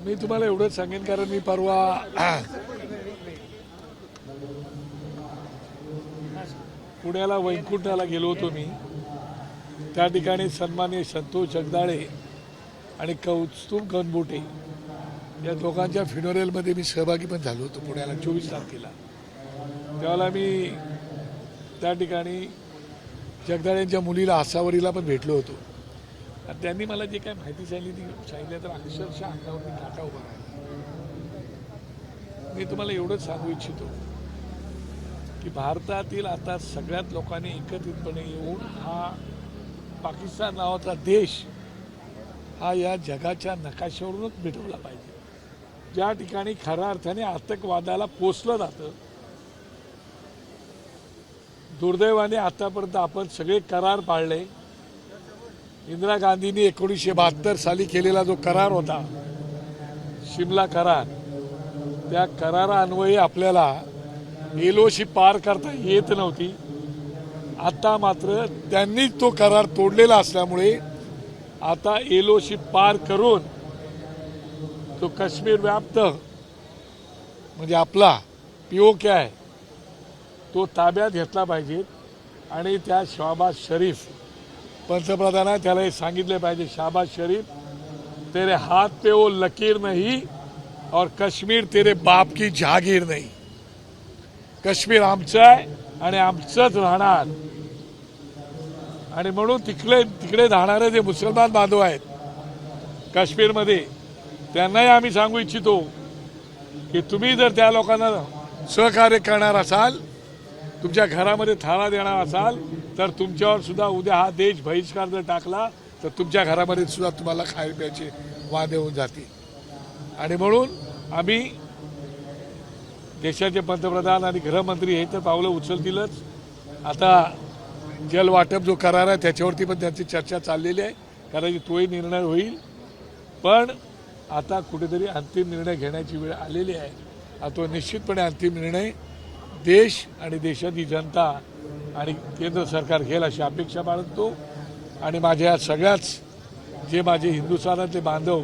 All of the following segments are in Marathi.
मी तुम्हाला एवढंच सांगेन, कारण मी परवा पुण्याला वैकुंठाला गेलो होतो. मी त्या ठिकाणी सन्माननीय संतोष जगदाळे आणि कौस्तुभ गणबोटे या दोघांच्या फ्युनरलमध्ये मी सहभागी पण झालो होतो पुण्याला 24 तारखेला. त्यावेळेला मी त्या ठिकाणी जगदाळेंच्या मुलीला आसावरीला पण भेटलो होतो आणि त्यांनी मला जे काय माहिती सांगितलं तर अक्षरशः अंगावरती काटा उभा राहिला. मी तुम्हाला एवढंच सांगू इच्छितो की भारतातील आता सगळ्यात लोकांनी एकत्रितपणे येऊन हा पाकिस्तान नावाचा देश हा या जगाच्या नकाशावरूनच मिटवला पाहिजे. ज्या ठिकाणी खऱ्या अर्थाने आतंकवादाला पोचलं जातं, दुर्दैवाने आतापर्यंत आपण सगळे करार पाळले. इंदिरा गांधींनी 1972 साली केलेला जो करार होता, शिमला करार, त्या करारान्वये आपल्याला एलओसी पार करता येत नव्हती. आता मात्र त्यांनी तो करार तोडलेला असल्यामुळे आता एलओसी पार करून तो काश्मीर व्याप्त म्हणजे आपला पीओके आहे तो ताब्यात घेतला पाहिजे. आणि त्या शहबाज शरीफ पंतप्रधानांनी त्याला हे सांगितले पाहिजे, शहबाज शरीफ तेरे हाथ पे वो लकीर नहीं और कश्मीर तेरे बाप की जहागीर नाही. काश्मीर आमचं आहे आणि आमचंच राहणार. आणि म्हणून तिकडे राहणारे जे मुसलमान बांधव आहेत काश्मीरमध्ये, त्यांनाही आम्ही सांगू इच्छितो की तुम्ही जर त्या लोकांना सहकार्य करणार असाल, तुमच्या घरामध्ये थाळा देणार असाल, तर तुमच्यावर सुद्धा उद्या हा देश बहिष्कार जर टाकला तर तुमच्या घरामध्ये सुद्धा तुम्हाला खाय प्यायचे वादे होऊन जातील. आणि म्हणून आम्ही देशाचे पंतप्रधान आणि गृहमंत्री हे तर पावलं उचलतीलच. आता जलवाटप जो करार आहे त्याच्यावरती पण त्यांची चर्चा चाललेली आहे, कारण तोही निर्णय होईल. पण आता कुठेतरी अंतिम निर्णय घेण्याची वेळ आलेली आहे. तो निश्चितपणे अंतिम निर्णय देश आणि देशाची जनता आणि केंद्र सरकार घेईल अशी अपेक्षा बाळगतो. आणि माझ्या सगळ्याच जे माझे हिंदुस्थानातले बांधव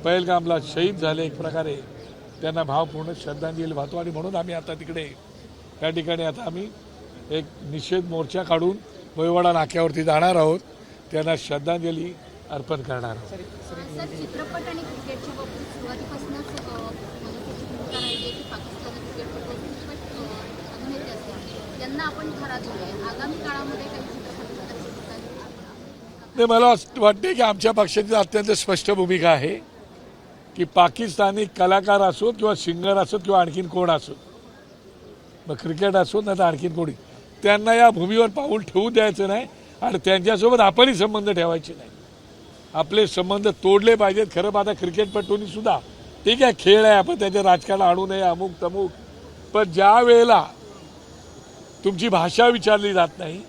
पहलगामला शहीद झाले, एक प्रकारे त्यांना भावपूर्ण श्रद्धांजली वाहतो. आणि म्हणून आम्ही आता तिकडे त्या ठिकाणी आता आम्ही एक निषेध मोर्चा काढून वैवाडा नाक्यावरती जाणार आहोत, त्यांना श्रद्धांजली अर्पण करणार आहोत. चित्रपट आणि क्रिकेटच्या बाबतीत सुरुवातीपासूनच अभिनेते असतील त्यांना आपण थरा दिलोय. आगामी काळामध्ये काही नाही, मला वाटते की आमच्या पक्षाची अत्यंत स्पष्ट भूमिका आहे की पाकिस्तानी कलाकार असोत किंवा सिंगर असोत किंवा आणखीन कोण असोत, मग क्रिकेट असोत नाही तर आणखीन कोणी, त्यांना या भूमीवर पाऊल ठेवू द्यायचं नाही आणि त्यांच्यासोबत आपणही संबंध ठेवायचे नाही. आपले संबंध तोडले पाहिजेत. खरं माझा क्रिकेटपटूंनी सुद्धा ठीक आहे, खेळ आहे, आपण त्याच्या राजकारण आणू नये अमुक तमुक, पण ज्या वेळेला तुमची भाषा विचारली जात नाही,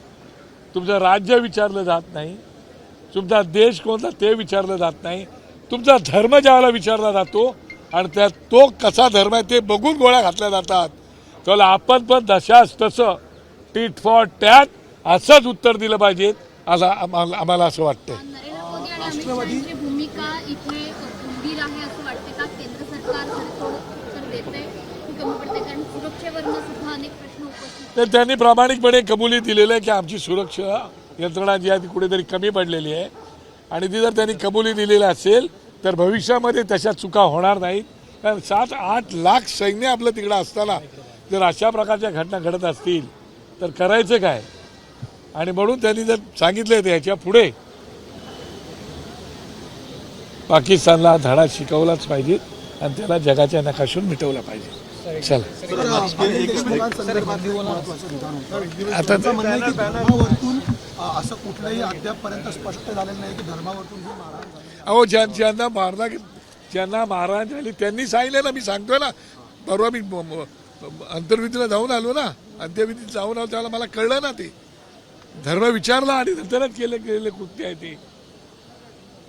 तुमचं राज्य विचारलं जात नाही, तुमचा देश कोणता ते विचारलं जात नाही, तुमचा धर्म ज्यावेळेला विचारला जातो आणि त्यात तो कसा धर्म आहे ते बघून गोळ्या घातल्या जातात, त्याला आपण पण दशास तसं टीट फॉर टॅट असंच उत्तर दिलं पाहिजे असं आम्हाला असं वाटतं. नरेंद्र मोदी आणि अमित शहाची भूमिका इथे गंभीर आहे असं वाटते का? केंद्र सरकार थोडं देतंय की कमी पडते? कारण सुरक्षेवरनं सुद्धा अनेक प्रश्न उपस्थित. तर त्यांनी प्रामाणिकपणे कबुली दिलेलं आहे की आमची सुरक्षा यंत्रणा जी आहे ती कुठेतरी कमी पडलेली आहे. आणि ती जर त्यांनी कबुली दिलेली असेल तर भविष्यामध्ये तशा चुका होणार नाहीत. कारण 7-8 लाख सैन्य आपलं तिकडं असताना जर अशा प्रकारच्या घटना घडत असतील तर करायचं काय? आणि म्हणून त्यांनी जर सांगितलं तर याच्या पुढे पाकिस्तानला धडा शिकवलाच पाहिजे आणि त्याला जगाच्या नकाशावरून मिटवला पाहिजे. चला आता असं कुठलंही अद्यापपर्यंत स्पष्ट झालेलं नाही की धर्मावरतून अहो ज्यांना मारहाण झाली त्यांनी सांगितलं ना. मी सांगतोय ना, परवा मी अंतर्विधीला जाऊन आलो ना, अंत्यविधीत जाऊन आलो त्याला मला कळलं ना, ते धर्म विचारला आणि नंतरच केलेले कृत्य आहे ते.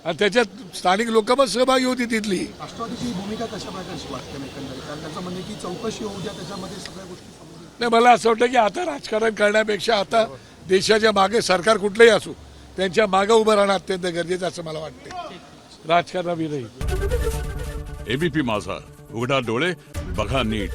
आणि त्याच्यात स्थानिक लोक पण सहभागी होती तिथली. राष्ट्रवादीची भूमिका कशा प्रकारची वाटते एकंदरीत? कारण त्याचं म्हणणे की चौकशी होऊ द्या, त्याच्यामध्ये सगळ्या गोष्टी. नाही, मला असं वाटतं की आता राजकारण करण्यापेक्षा आता देशाच्या मागे सरकार कुठलंही असो त्यांच्या मागे उभं राहणं अत्यंत गरजेचं असं मला वाटतं. राजकारणाविरही एबीपी माझा, उघडा डोळे बघा नीट.